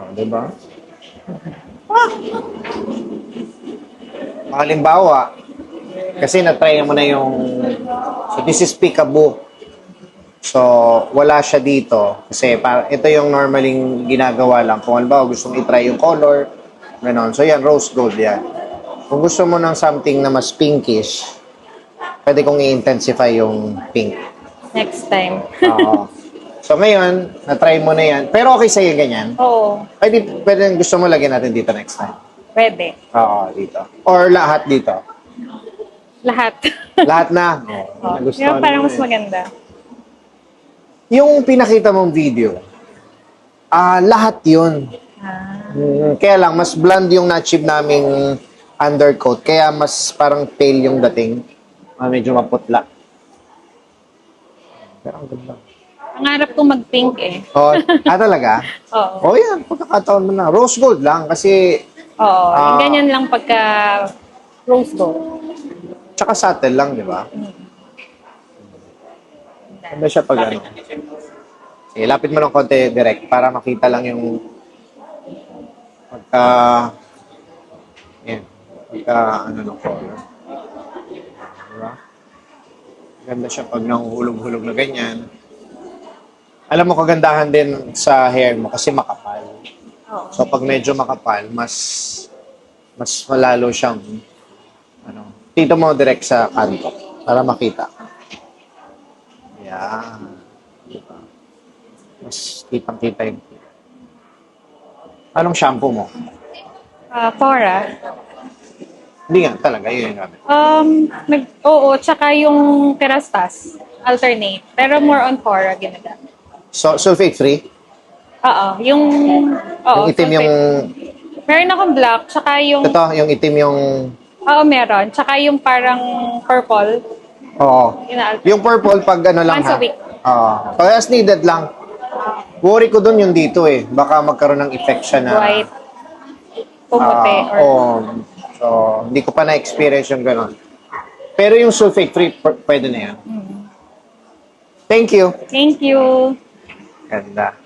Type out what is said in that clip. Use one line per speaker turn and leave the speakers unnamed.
Oh, diba? Halimbawa, kasi na-try mo na yung... So, this is peekaboo. So, wala siya dito. Kasi ito yung normaling ginagawa lang. Kung halimbawa, gusto mong i-try yung color, ganon. So, yan, rose gold yan. Kung gusto mo ng something na mas pinkish, pwede kong i-intensify yung pink.
Next time.
Oo. So, ngayon, na-try mo na yan. Pero okay sa'yo ganyan?
Oo.
Pwede gusto mo lagyan natin dito next time.
Pwede.
Oo, dito. Or lahat dito.
Lahat.
Lahat na.
Oh.
Nagustuhan
Yung parang
mo
mas
eh.
maganda.
Yung pinakita mong video, lahat yun. Kaya lang, mas blonde yung na-achieve naming undercoat. Kaya mas parang pale yung dating. Medyo maputla. Pero ang ganda.
Pangarap ko mag-pink eh.
Oh, talaga?
Oo.
Oh, yan. Pagkakataon mo na. Rose gold lang kasi
Oo. Yung ganyan lang pagka rose gold.
tsaka subtle lang, di ba? Ganda siya pag ano. Sige, lapit mo ng konti direct para makita lang yung pagka yan. Pagka ano ng color. Diba? Ganda siya pag nahuhulog-hulog na ganyan. Alam mo, kagandahan din sa hair mo kasi makapal.
Oo.
So, pag medyo makapal, mas malalo siyang ano, dito mo direct sa kanto para makita. Yan. Diba? Mas kitang-kita yung... Anong shampoo mo?
Fora.
Hindi nga, talaga. Yun yung gamit.
Oo, tsaka yung Kerastas. Alternate. Pero more on Fora ginagamit.
So, sulfate-free?
Oo. Yung
Yung itim yung...
meron akong black, tsaka yung...
Ito, yung itim yung...
Oo, meron. Tsaka yung parang purple.
Oo.
Ina-alternate.
Yung purple pag ano lang
Once a week.
Oo. Pag as needed lang. Worry ko dun yung dito eh. Baka magkaroon ng effect siya na...
White. Pumuti.
So, hindi ko pa na-experience yung gano'n. Pero yung sulfate-free, pwede na yan. Thank you.
Thank you.
Ganda.